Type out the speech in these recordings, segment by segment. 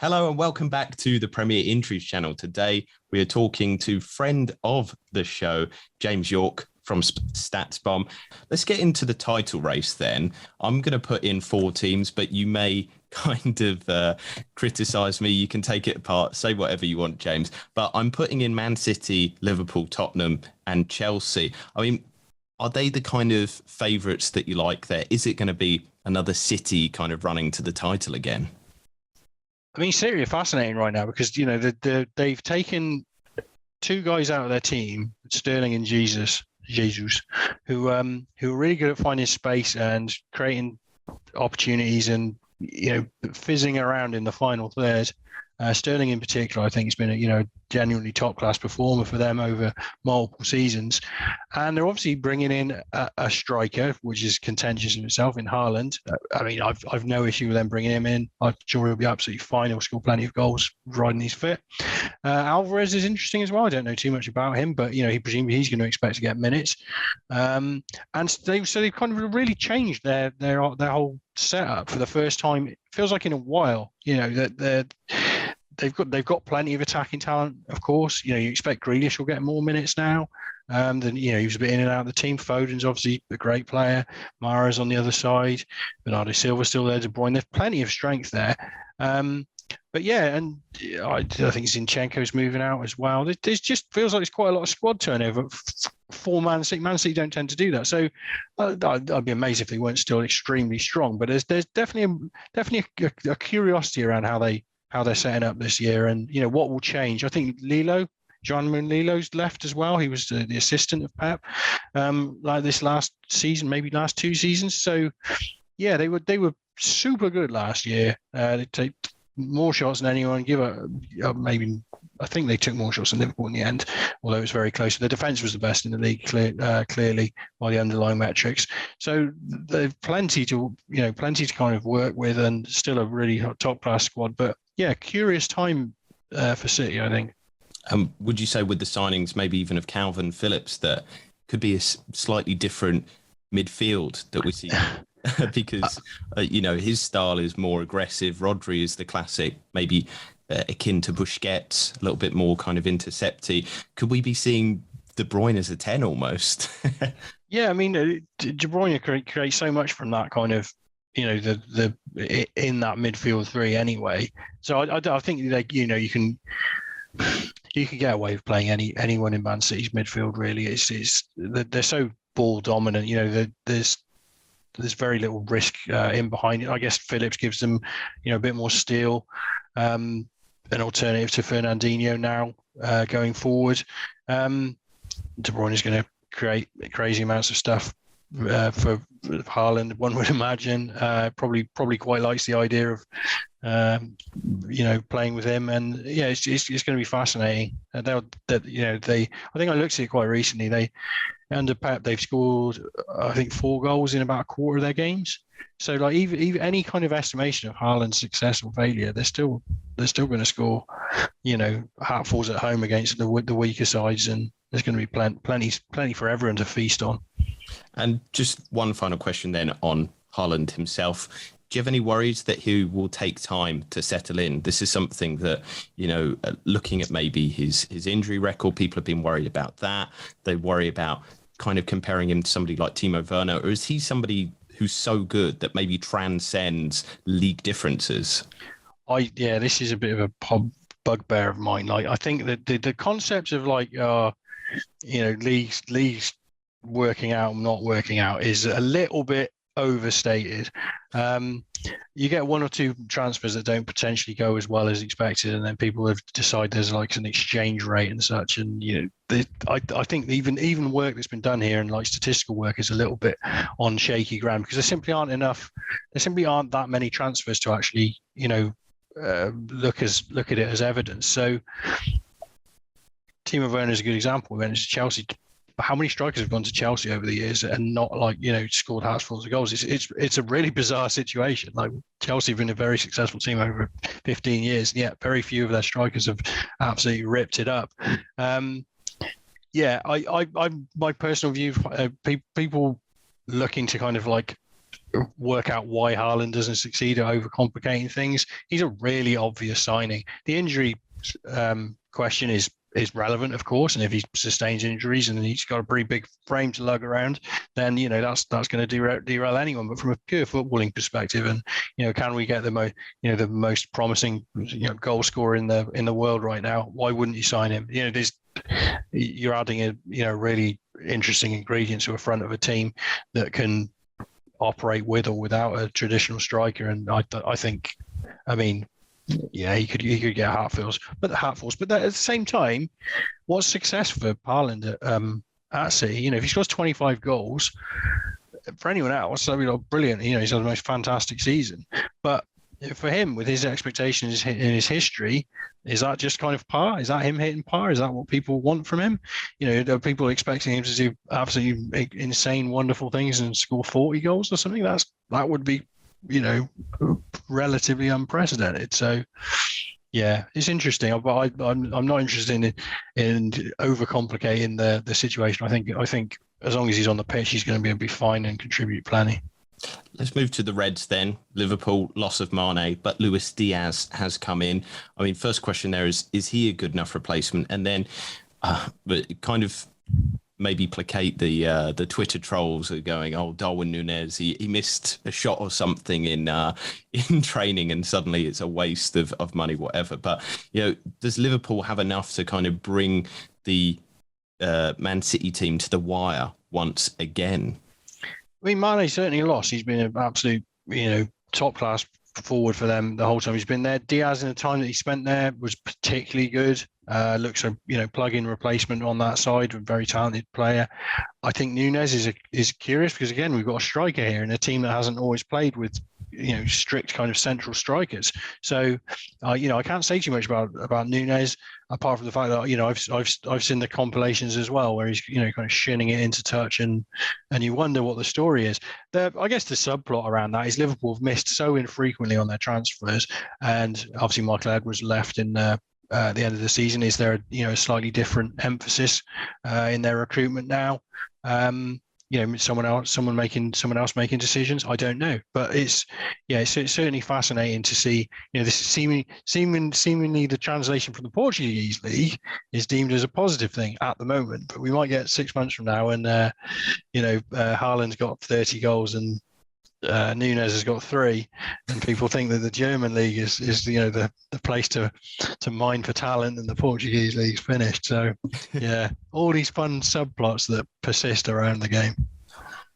Hello and welcome back to the Premier Injuries channel. Today we are talking to friend of the show, James Yorke from Statsbomb. Let's get into the title race then. I'm going to put in 4 teams, but you may kind of criticise me. You can take it apart, say whatever you want, James. But I'm putting in Man City, Liverpool, Tottenham and Chelsea. I mean, are they the kind of favourites that you like there? Is it going to be another City kind of running to the title again? I mean, City are fascinating right now because, you know, they've taken 2 guys out of their team, Sterling and Jesus, who are really good at finding space and creating opportunities and, you know, fizzing around in the final third. Sterling in particular, I think, has been a genuinely top-class performer for them over multiple seasons. And they're obviously bringing in a striker, which is contentious in itself, in Holland. I mean, I've no issue with them bringing him in. I'm sure he'll be absolutely fine. He'll score plenty of goals, riding his fit. Alvarez is interesting as well. I don't know too much about him, but, you know, presumably he's going to expect to get minutes. And they've kind of really changed their whole setup for the first time. It feels like in a while, you know, that they've got plenty of attacking talent, of course. You know, you expect Grealish will get more minutes now. Than, you know, he was a bit in and out of the team. Foden's obviously a great player. Mara's on the other side. Bernardo Silva's still there. De Bruyne. There's plenty of strength there. But yeah, and I think Zinchenko's moving out as well. There just feels like there's quite a lot of squad turnover for Man City. Man City don't tend to do that. So I'd be amazed if they weren't still extremely strong. But there's definitely a curiosity around how they're setting up this year, and, you know, what will change. I think Jean-Marie Lilo's left as well. He was the assistant of Pep, like this last season, maybe last 2 seasons. So yeah, they were super good last year. They take more shots than anyone. Maybe I think they took more shots than Liverpool in the end, although it was very close. The defence was the best in the league, clearly, by the underlying metrics. So they've plenty to kind of work with, and still a really top class squad. But yeah, curious time for City, I think. Would you say with the signings, maybe even of Calvin Phillips, that could be a slightly different midfield that we see? Because, you know, his style is more aggressive. Rodri is the classic, maybe akin to Busquets, a little bit more kind of intercepty. Could we be seeing De Bruyne as a 10 almost? Yeah, I mean, De Bruyne creates so much from that kind of, you know, the in that midfield 3 anyway. So I think that, you know, you can get away with playing anyone in Man City's midfield. Really, they're so ball dominant. You know, there's very little risk in behind it. I guess Phillips gives them, you know, a bit more steel, an alternative to Fernandinho now going forward. De Bruyne is going to create crazy amounts of stuff for Holland, one would imagine. Probably quite likes the idea of, you know, playing with him, and yeah, it's going to be fascinating. I think I looked at it quite recently. Under Pep, they've scored, I think, 4 goals in about a quarter of their games. So, like, even any kind of estimation of Haaland's success or failure, they're still going to score, you know, hatfuls at home against the weaker sides, and there's going to be plenty for everyone to feast on. And just one final question then on Haaland himself. Do you have any worries that he will take time to settle in? This is something that, you know, looking at maybe his injury record, people have been worried about that. They worry about kind of comparing him to somebody like Timo Werner, or is he somebody who's so good that maybe transcends league differences? This is a bit of a bugbear of mine. Like, I think that the concept of, like, you know, leagues working out and not working out is a little bit overstated. You get 1 or 2 transfers that don't potentially go as well as expected, and then people have decided there's like an exchange rate and such. And, you know, I think even work that's been done here and like statistical work is a little bit on shaky ground, because there simply aren't that many transfers to actually, you know, look at it as evidence. So Timo Werner is a good example. When it's Chelsea, how many strikers have gone to Chelsea over the years and not, like, you know, scored hatfuls of goals? It's a really bizarre situation. Like, Chelsea have been a very successful team over 15 years, and yet very few of their strikers have absolutely ripped it up. Yeah, I my personal view, people looking to kind of like work out why Haaland doesn't succeed at overcomplicating things. He's a really obvious signing. The injury question is relevant, of course, and if he sustains injuries and he's got a pretty big frame to lug around, then that's going to derail anyone. But from a pure footballing perspective, and can we get the most promising goal scorer in the world right now? Why wouldn't you sign him? You're adding a really interesting ingredient to a front of a team that can operate with or without a traditional striker, and I think, yeah, he could get hatfuls, but at the same time, what's success for Haaland at City? If he scores 25 goals, for anyone else, that'd be brilliant. He's had the most fantastic season. But for him, with his expectations in his history, is that just kind of par? Is that him hitting par? Is that what people want from him? Are people expecting him to do absolutely insane, wonderful things and score 40 goals or something? That would be relatively unprecedented. So, yeah, it's interesting. But I'm not interested in overcomplicating the situation. I think as long as he's on the pitch, he's going to be fine and contribute plenty. Let's move to the Reds then. Liverpool, loss of Mane, but Luis Diaz has come in. First question there is he a good enough replacement? And then kind of maybe placate the Twitter trolls who are going, oh, Darwin Núñez, he missed a shot or something in training and suddenly it's a waste of money, whatever. But, does Liverpool have enough to kind of bring the Man City team to the wire once again? Mane certainly lost. He's been an absolute, top class forward for them the whole time he's been there. Diaz, in the time that he spent there, was particularly good. Looks a plug-in replacement on that side, a very talented player. I think Núñez is curious because again we've got a striker here in a team that hasn't always played with strict kind of central strikers. So I can't say too much about Núñez apart from the fact that I've seen the compilations as well where he's kind of shinning it into touch and you wonder what the story is. I guess the subplot around that is Liverpool have missed so infrequently on their transfers, and obviously Michael Edwards left in at the end of the season. Is there a slightly different emphasis in their recruitment now? Someone else making decisions. I don't know, but it's certainly fascinating to see. This is seemingly the translation from the Portuguese league is deemed as a positive thing at the moment, but we might get 6 months from now and Haaland's got 30 goals and Núñez has got 3, and people think that the German league is the place to mine for talent, and the Portuguese league's finished. So yeah, all these fun subplots that persist around the game.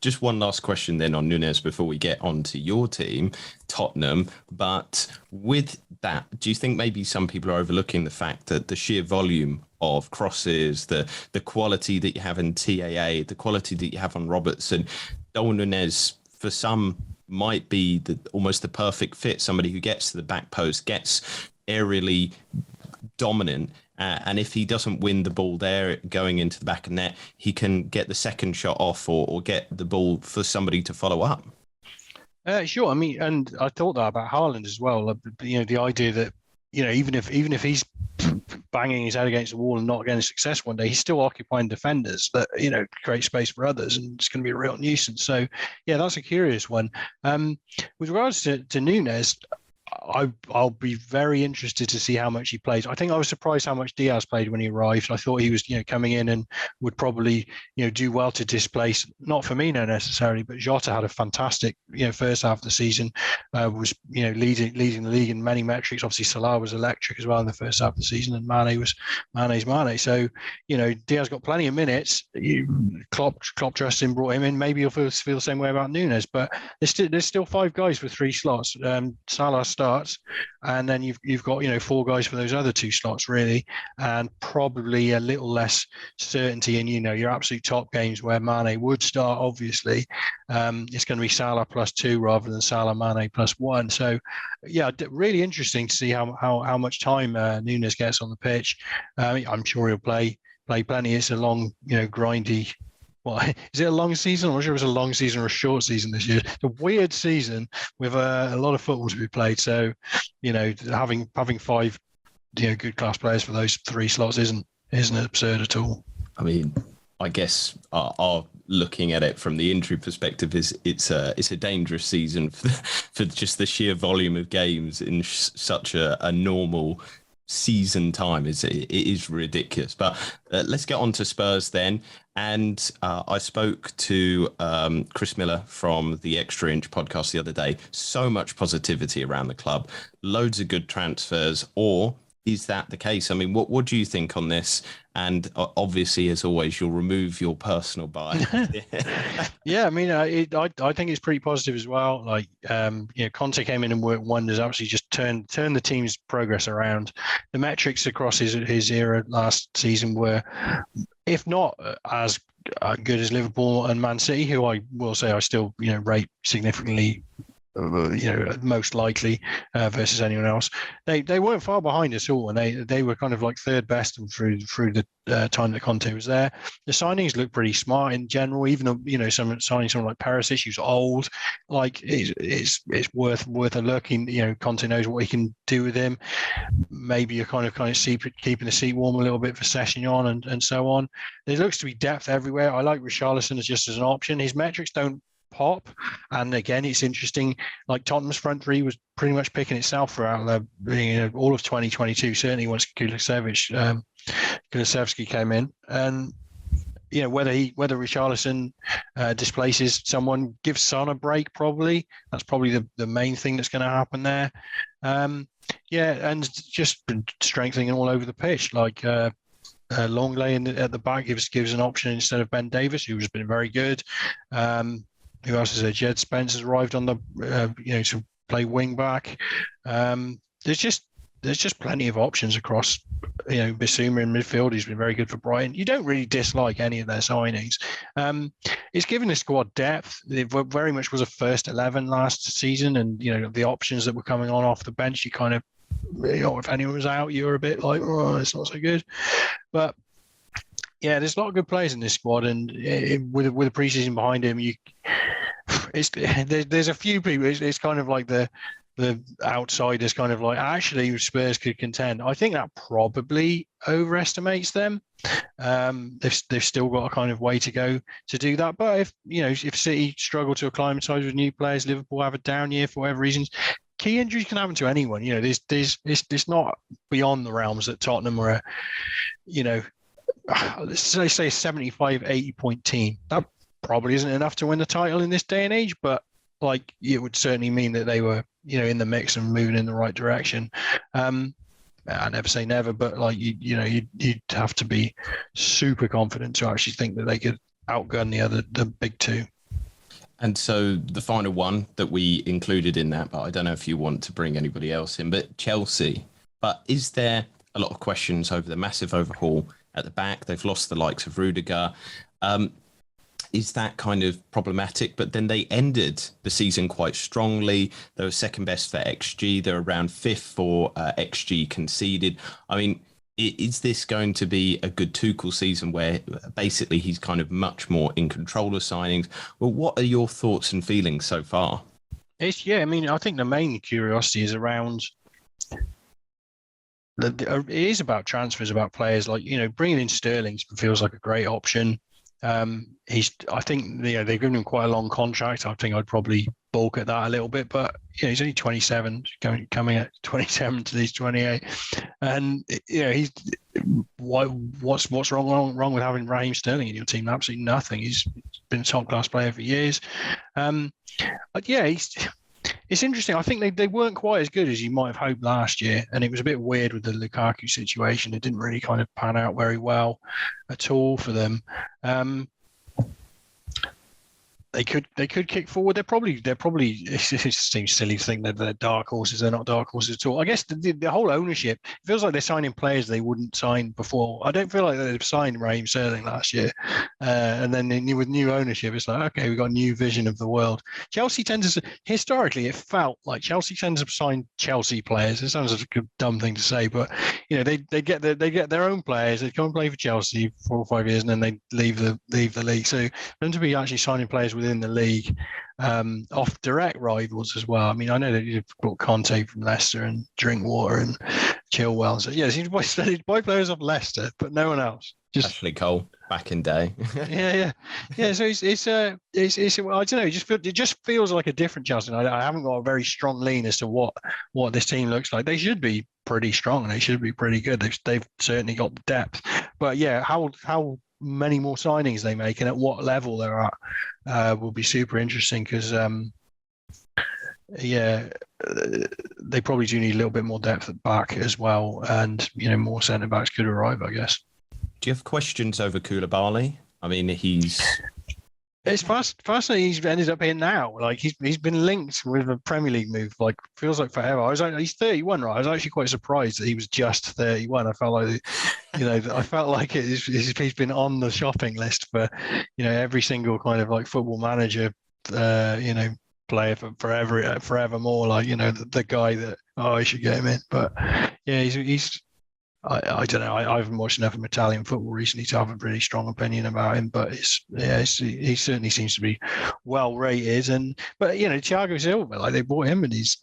Just one last question then on Núñez before we get on to your team, Tottenham. But with that, do you think maybe some people are overlooking the fact that the sheer volume of crosses, the quality that you have in TAA, the quality that you have on Robertson, Darwin Núñez for some might be almost the perfect fit, somebody who gets to the back post, gets aerially dominant, and if he doesn't win the ball there going into the back of net, he can get the second shot off or get the ball for somebody to follow up. Sure. And I thought that about Haaland as well. The idea that even if he's banging his head against the wall and not getting success one day, he's still occupying defenders that create space for others, and it's going to be a real nuisance. So yeah, that's a curious one. With regards to Núñez, I'll be very interested to see how much he plays. I think I was surprised how much Diaz played when he arrived. I thought he was, coming in and would probably, do well to displace, not Firmino necessarily, but Jota had a fantastic, first half of the season, was, leading the league in many metrics. Obviously, Salah was electric as well in the first half of the season, and Mane's Mane. So, Diaz got plenty of minutes. Klopp dressed him, brought him in. Maybe you'll feel the same way about Núñez, but there's still 5 guys with 3 slots. Salah starts, and then you've got 4 guys for those other 2 slots really, and probably a little less certainty in your absolute top games where Mane would start. Obviously, it's going to be Salah plus 2 rather than Salah Mane plus 1. So yeah, really interesting to see how much time Núñez gets on the pitch. I'm sure he'll play plenty. It's a long, grindy. Well, is it a long season? I'm not sure it was a long season or a short season this year. It's a weird season with a lot of football to be played. So, having 5, good class players for those 3 slots isn't absurd at all. I guess our looking at it from the injury perspective, is it's a dangerous season for just the sheer volume of games in such a normal season time. It is ridiculous. But let's get on to Spurs then. And I spoke to Chris Miller from the Extra Inch podcast the other day. So much positivity around the club, loads of good transfers. Or is that the case? I mean, what do you think on this? And obviously, as always, you'll remove your personal bias. Yeah, I mean, I think it's pretty positive as well. Like, Conte came in and worked wonders. Obviously, just turned the team's progress around. The metrics across his era last season were, if not as good as Liverpool and Man City, who I will say I still rate significantly, most likely versus anyone else. They weren't far behind us all, and they were kind of like third best and through the time that Conte was there. The signings look pretty smart in general, even though someone like Perisic, who's old, like it's worth a look. Conte knows what he can do with him. Maybe you're kind of keeping the seat warm a little bit for Sessegnon and so on. There looks to be depth everywhere. I like Richarlison just as an option. His metrics don't pop, and again, it's interesting. Like Tottenham's front three was pretty much picking itself throughout all of 2022. Certainly once Kulusevski came in, and whether Richarlison displaces someone, gives Son a break. Probably that's probably the main thing that's going to happen there. And just strengthening all over the pitch, like. Longley at the back gives an option instead of Ben Davis, who has been very good. Who else is there? Jed Spence has arrived on the to play wing back. There's just plenty of options across. Bissouma in midfield, he's been very good for Brighton. You don't really dislike any of their signings. It's given the squad depth. It very much was a first 11 last season, and the options that were coming on off the bench, you kind of, if anyone was out, you were a bit like, oh, it's not so good. But yeah, there's a lot of good players in this squad, and with a preseason behind him, there's a few people. It's kind of like the outsiders, kind of like, actually Spurs could contend. I think that probably overestimates them. They've still got a kind of way to go to do that. But if City struggle to acclimatise with new players, Liverpool have a down year for whatever reasons. Key injuries can happen to anyone. It's not beyond the realms that Tottenham are let's say 75-80 point team. That probably isn't enough to win the title in this day and age, but like it would certainly mean that they were in the mix and moving in the right direction. I never say never, but like you'd have to be super confident to actually think that they could outgun the big two. And so the final one that we included in that, but I don't know if you want to bring anybody else in, but Chelsea. But is there a lot of questions over the massive overhaul at the back? They've lost the likes of Rudiger. Is that kind of problematic? But then they ended the season quite strongly. They were second best for XG. They're around fifth for XG conceded. I mean, is this going to be a good Tuchel season where basically he's kind of much more in control of signings? Well, what are your thoughts and feelings so far? I think the main curiosity is around it is about transfers, about players. Like, bringing in Sterling feels like a great option. I think they've given him quite a long contract. I think I'd probably balk at that a little bit, but he's only 27, coming at 27 to these 28, and what's wrong with having Raheem Sterling in your team? Absolutely nothing. He's been a top class player for years. But yeah, it's interesting. I think they weren't quite as good as you might have hoped last year, and it was a bit weird with the Lukaku situation. It didn't really kind of pan out very well at all for them. They could kick forward. They're probably. It seems silly to think that they're dark horses. They're not dark horses at all. I guess the whole ownership, it feels like they're signing players they wouldn't sign before. I don't feel like they've signed Raheem Sterling last year, and then with new ownership, it's like, okay, we've got a new vision of the world. Chelsea tends to, historically, it felt like Chelsea tends to sign Chelsea players. It sounds like a dumb thing to say, but they get their own players. They come and play for Chelsea 4 or 5 years, and then they leave the league. So them to be actually signing players within the league, off direct rivals as well. I mean, I know that you've got Conte from Leicester and Drinkwater and Chilwell. So yeah, he buy players off Leicester, but no one else. Just Ashley Cole back in day. yeah. So it's I don't know. It just feels like a different Chelsea. And I haven't got a very strong lean as to what this team looks like. They should be pretty strong. They should be pretty good. They've certainly got the depth. But yeah, how many more signings they make and at what level they're at will be super interesting because they probably do need a little bit more depth at back as well, and more centre backs could arrive, I guess. Do you have questions over Koulibaly? I mean, it's fascinating. He's ended up here now. Like he's been linked with a Premier League move. Like feels like forever. He's 31, right? I was actually quite surprised that he was just 31. I felt like, he's been on the shopping list for, every single kind of like football manager, player for forevermore. Like the guy that I should get him in. But yeah, he's. I don't know. I haven't watched enough of Italian football recently to have a really strong opinion about him. But he certainly seems to be well rated. But Thiago Silva, like they bought him, and he's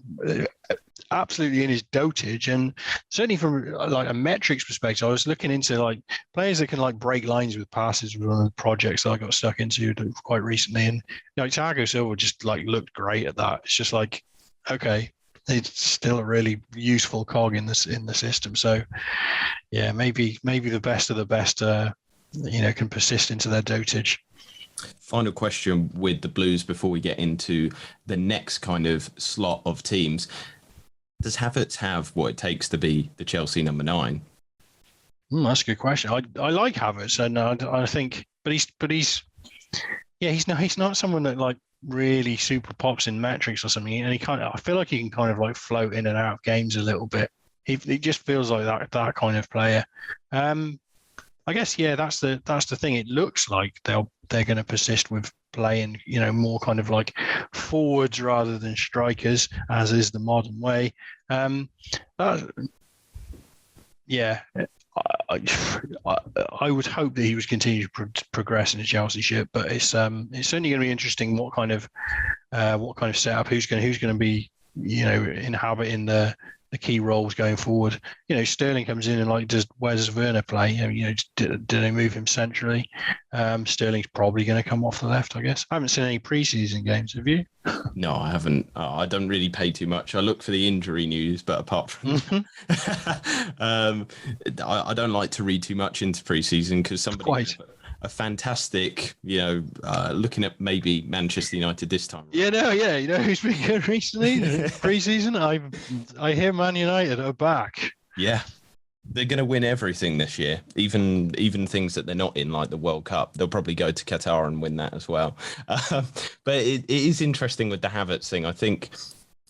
absolutely in his dotage. And certainly from like a metrics perspective, I was looking into like players that can like break lines with passes with one of the projects that I got stuck into quite recently. And Thiago Silva just like looked great at that. It's just like, okay, it's still a really useful cog in the system. So, yeah, maybe the best of the best, can persist into their dotage. Final question with the Blues before we get into the next kind of slot of teams. Does Havertz have what it takes to be the Chelsea number 9? That's a good question. I like Havertz, and I think, but he's not someone that like really super pops in metrics or something, and I feel like he can kind of like float in and out of games a little bit. He just feels like that kind of player. I guess that's the thing. It looks like they're going to persist with playing more kind of like forwards rather than strikers, as is the modern way. I would hope that he would continue to progress in the Chelsea ship, but it's certainly going to be interesting what kind of setup who's going to be inhabiting the key roles going forward. Sterling comes in and like where does Werner play? Do they move him centrally? Sterling's probably going to come off the left, I guess. I haven't seen any preseason games. Have you? No, I haven't. I don't really pay too much. I look for the injury news, but apart from I don't like to read too much into preseason because somebody a fantastic, looking at maybe Manchester United this time. Who's been good recently? Preseason, I hear Man United are back. Yeah, they're going to win everything this year, even things that they're not in, like the World Cup. They'll probably go to Qatar and win that as well. But it is interesting with the Havertz thing. I think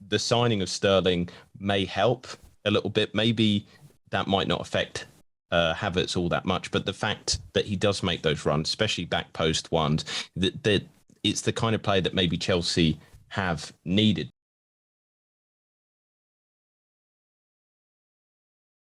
the signing of Sterling may help a little bit. Maybe that might not affect Havertz all that much, but the fact that he does make those runs, especially back post ones, that it's the kind of play that maybe Chelsea have needed.